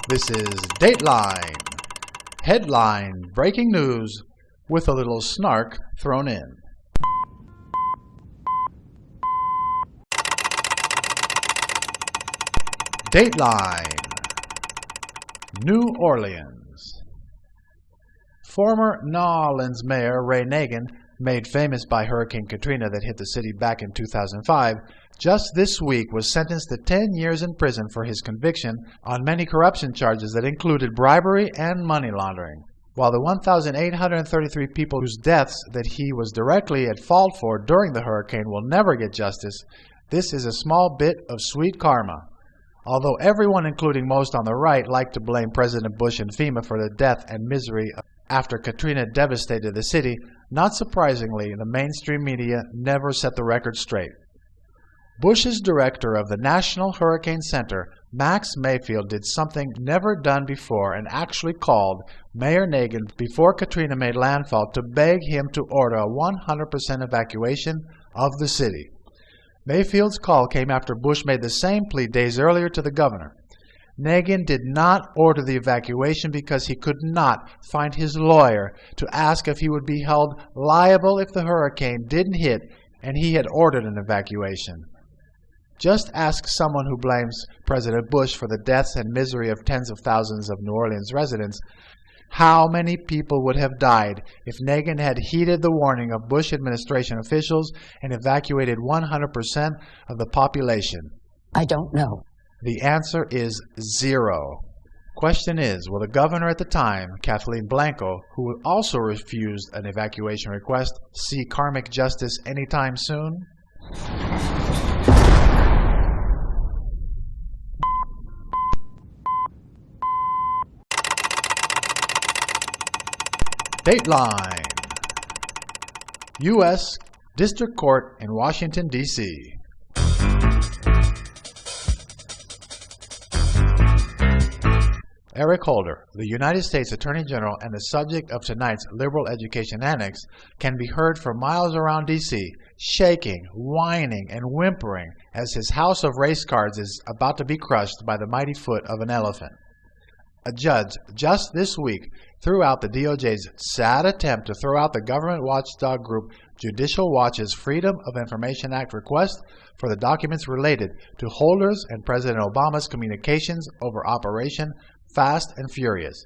This is DateLine. Headline breaking news with a little snark thrown in. DateLine. New Orleans. Former New Orleans Mayor Ray Nagin, made famous by Hurricane Katrina that hit the city back in 2005, just this week was sentenced to 10 years in prison for his conviction on many corruption charges that included bribery and money laundering. While the 1,833 people whose deaths that he was directly at fault for during the hurricane will never get justice, this is a small bit of sweet karma. Although everyone, including most on the right, liked to blame President Bush and FEMA for the death and misery after Katrina devastated the city, not surprisingly, the mainstream media never set the record straight. Bush's director of the National Hurricane Center, Max Mayfield, did something never done before and actually called Mayor Nagin before Katrina made landfall to beg him to order a 100% evacuation of the city. Mayfield's call came after Bush made the same plea days earlier to the governor. Nagin did not order the evacuation because he could not find his lawyer to ask if he would be held liable if the hurricane didn't hit and he had ordered an evacuation. Just ask someone who blames President Bush for the deaths and misery of tens of thousands of New Orleans residents how many people would have died if Nagin had heeded the warning of Bush administration officials and evacuated 100% of the population. I don't know. The answer is 0. Question is, will the governor at the time, Kathleen Blanco, who also refused an evacuation request, see karmic justice anytime soon? DateLine. U.S. District Court in Washington, D.C. Eric Holder, the United States Attorney General and the subject of tonight's Liberal Education Annex, can be heard for miles around D.C., shaking, whining, and whimpering as his house of race cards is about to be crushed by the mighty foot of an elephant. A judge just this week threw out the DOJ's sad attempt to throw out the government watchdog group Judicial Watch's Freedom of Information Act request for the documents related to Holder's and President Obama's communications over Operation Fast and Furious.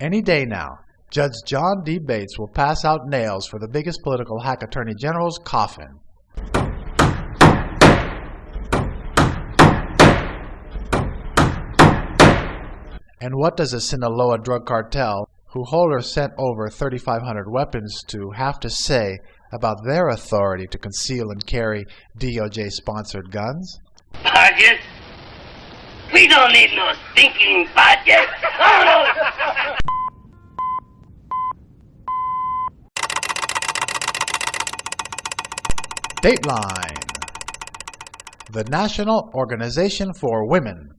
Any day now, Judge John D. Bates will pass out nails for the biggest political hack attorney general's coffin. And what does a Sinaloa drug cartel, who Holder sent over 3,500 weapons to, have to say about their authority to conceal and carry DOJ-sponsored guns? Budget? We don't need no stinking budget. Oh, no. DateLine. The National Organization for Women.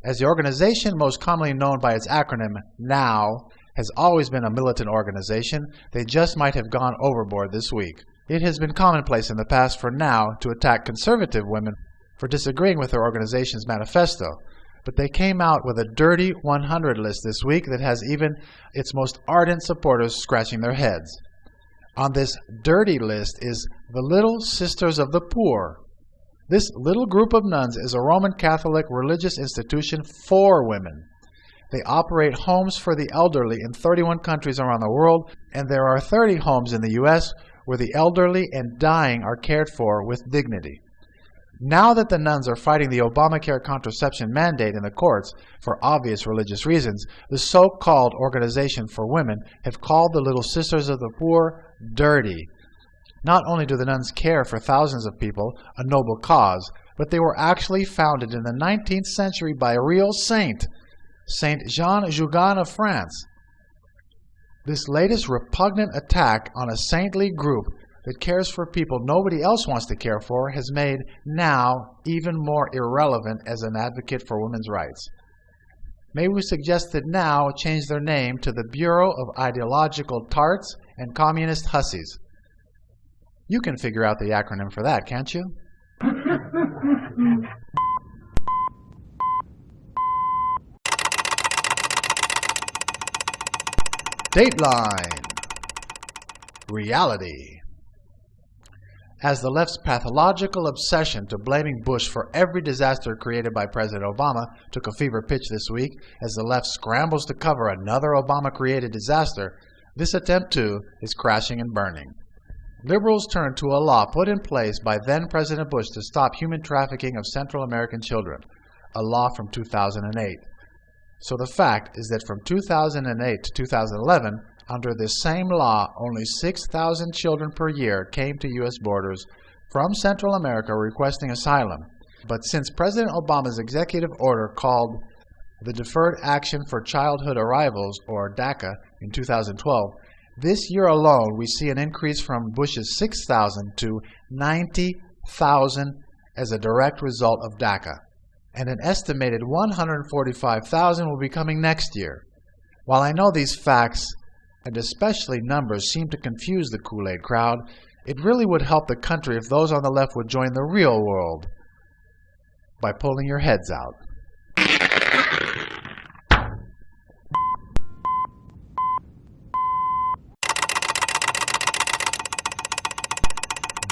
As the organization most commonly known by its acronym, NOW, has always been a militant organization, they just might have gone overboard this week. It has been commonplace in the past for NOW to attack conservative women for disagreeing with their organization's manifesto, but they came out with a dirty 100 list this week that has even its most ardent supporters scratching their heads. On this dirty list is the Little Sisters of the Poor. This little group of nuns is a Roman Catholic religious institution for women. They operate homes for the elderly in 31 countries around the world, and there are 30 homes in the U.S. where the elderly and dying are cared for with dignity. Now that the nuns are fighting the Obamacare contraception mandate in the courts for obvious religious reasons, the so-called Organization for Women have called the Little Sisters of the Poor dirty. Not only do the nuns care for thousands of people, a noble cause, but they were actually founded in the 19th century by a real saint, Saint Jean Jougan of France. This latest repugnant attack on a saintly group that cares for people nobody else wants to care for has made NOW even more irrelevant as an advocate for women's rights. May we suggest that NOW change their name to the Bureau of Ideological Tarts and Communist Hussies. You can figure out the acronym for that, can't you? DateLine. Reality. As the left's pathological obsession to blaming Bush for every disaster created by President Obama took a fever pitch this week, as the left scrambles to cover another Obama-created disaster, this attempt, too, is crashing and burning. Liberals turn to a law put in place by then-President Bush to stop human trafficking of Central American children, a law from 2008. So the fact is that from 2008 to 2011, under this same law, only 6,000 children per year came to U.S. borders from Central America requesting asylum. But since President Obama's executive order called the Deferred Action for Childhood Arrivals, or DACA, in 2012, this year alone we see an increase from Bush's 6,000 to 90,000 as a direct result of DACA. And an estimated 145,000 will be coming next year. While I know these facts, and especially numbers, seem to confuse the Kool-Aid crowd, it really would help the country if those on the left would join the real world by pulling your heads out.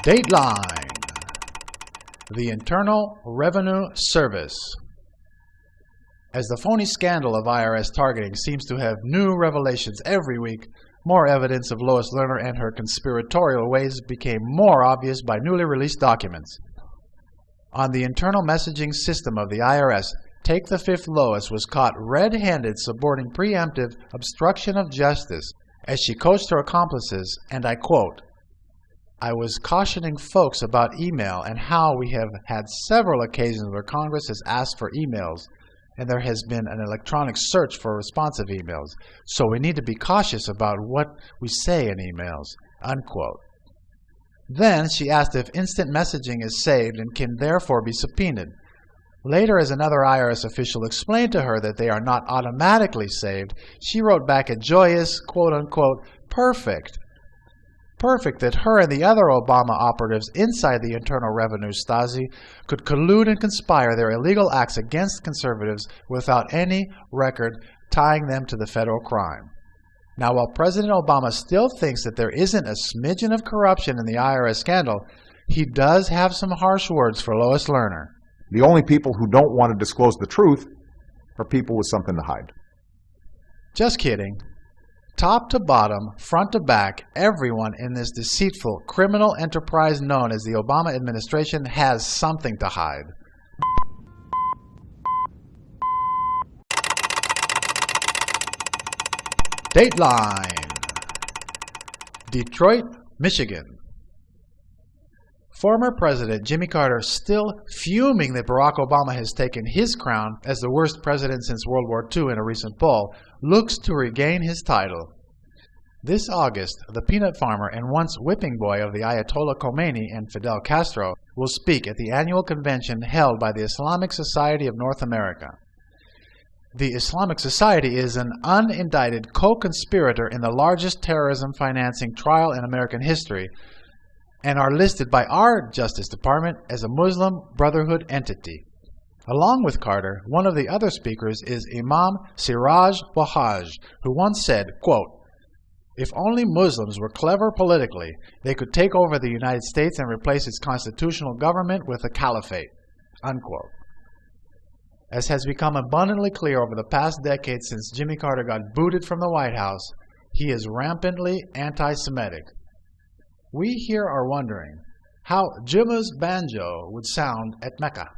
DateLine. The Internal Revenue Service. As the phony scandal of IRS targeting seems to have new revelations every week, more evidence of Lois Lerner and her conspiratorial ways became more obvious by newly released documents. On the internal messaging system of the IRS, Take the Fifth Lois was caught red-handed suborning preemptive obstruction of justice as she coached her accomplices, and I quote, "I was cautioning folks about email and how we have had several occasions where Congress has asked for emails, and there has been an electronic search for responsive emails, so we need to be cautious about what we say in emails," unquote. Then she asked if instant messaging is saved and can therefore be subpoenaed. Later, as another IRS official explained to her that they are not automatically saved, she wrote back a joyous, quote-unquote, perfect that her and the other Obama operatives inside the Internal Revenue Stasi could collude and conspire their illegal acts against conservatives without any record tying them to the federal crime. Now, while President Obama still thinks that there isn't a smidgen of corruption in the IRS scandal, he does have some harsh words for Lois Lerner. The only people who don't want to disclose the truth are people with something to hide. Just kidding. Top to bottom, front to back, everyone in this deceitful criminal enterprise known as the Obama administration has something to hide. DateLine. Detroit, Michigan. Former President Jimmy Carter, still fuming that Barack Obama has taken his crown as the worst president since World War II in a recent poll, looks to regain his title. This August, the peanut farmer and once whipping boy of the Ayatollah Khomeini and Fidel Castro will speak at the annual convention held by the Islamic Society of North America. The Islamic Society is an unindicted co-conspirator in the largest terrorism financing trial in American history, and are listed by our Justice Department as a Muslim Brotherhood entity. Along with Carter, one of the other speakers is Imam Siraj Wahhaj, who once said, quote, "If only Muslims were clever politically, they could take over the United States and replace its constitutional government with a caliphate," unquote. As has become abundantly clear over the past decade since Jimmy Carter got booted from the White House, he is rampantly anti-Semitic. We here are wondering how Jimma's banjo would sound at Mecca.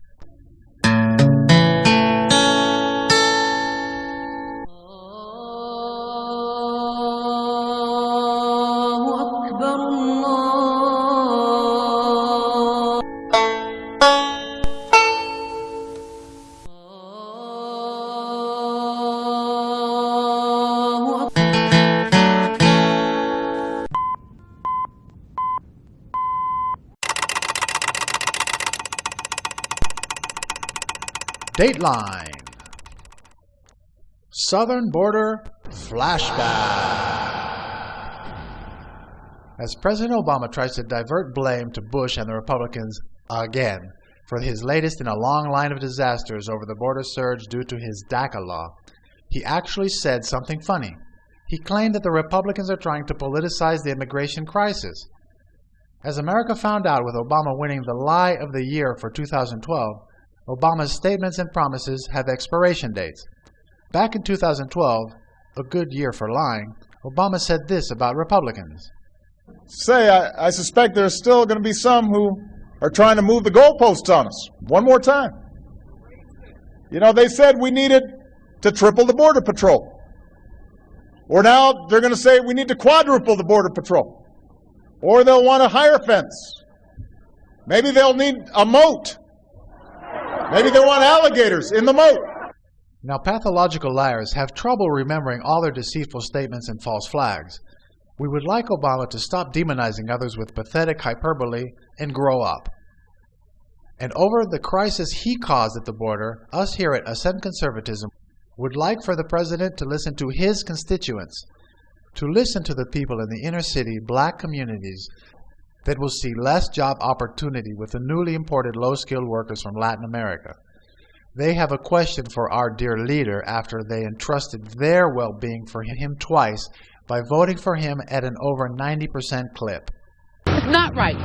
DateLine. Southern Border Flashback. As President Obama tries to divert blame to Bush and the Republicans again for his latest in a long line of disasters over the border surge due to his DACA law, he actually said something funny. he claimed that the Republicans are trying to politicize the immigration crisis. As America found out with Obama winning the lie of the year for 2012, Obama's statements and promises have expiration dates. Back in 2012, a good year for lying, Obama said this about Republicans. I suspect there's still going to be some who are trying to move the goalposts on us. One more time. You know, they said we needed to triple the Border Patrol. Or now they're going to say we need to quadruple the Border Patrol. Or they'll want a higher fence. Maybe they'll need a moat. Maybe they want alligators in the moat. Now, pathological liars have trouble remembering all their deceitful statements and false flags. We would like Obama to stop demonizing others with pathetic hyperbole and grow up. And over the crisis he caused at the border, us here at Ascend Conservatism would like for the president to listen to his constituents, to listen to the people in the inner city black communities that will see less job opportunity with the newly imported low-skilled workers from Latin America. They have a question for our dear leader after they entrusted their well-being for him twice by voting for him at an over 90% clip. It's not right.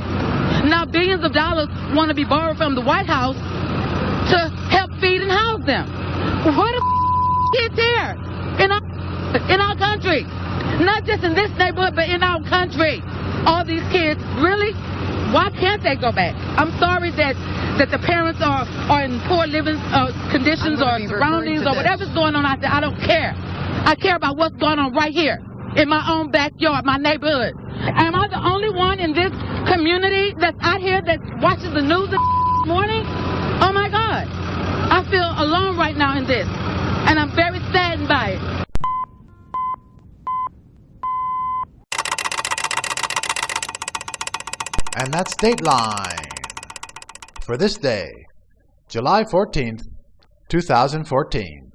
Now billions of dollars want to be borrowed from the White House to help feed and house them. Where the kids here in our country? Not just in this neighborhood, but in our country. All these kids, really? Why can't they go back? I'm sorry that the parents are in poor living conditions or surroundings or whatever's going on out there. I don't care. I care about what's going on right here in my own backyard, my neighborhood. Am I the only one in this community that's out here that watches the news this morning? Oh my God. I feel alone right now in this, and I'm very saddened by it. And that's DateLine for this day, July 14th, 2014.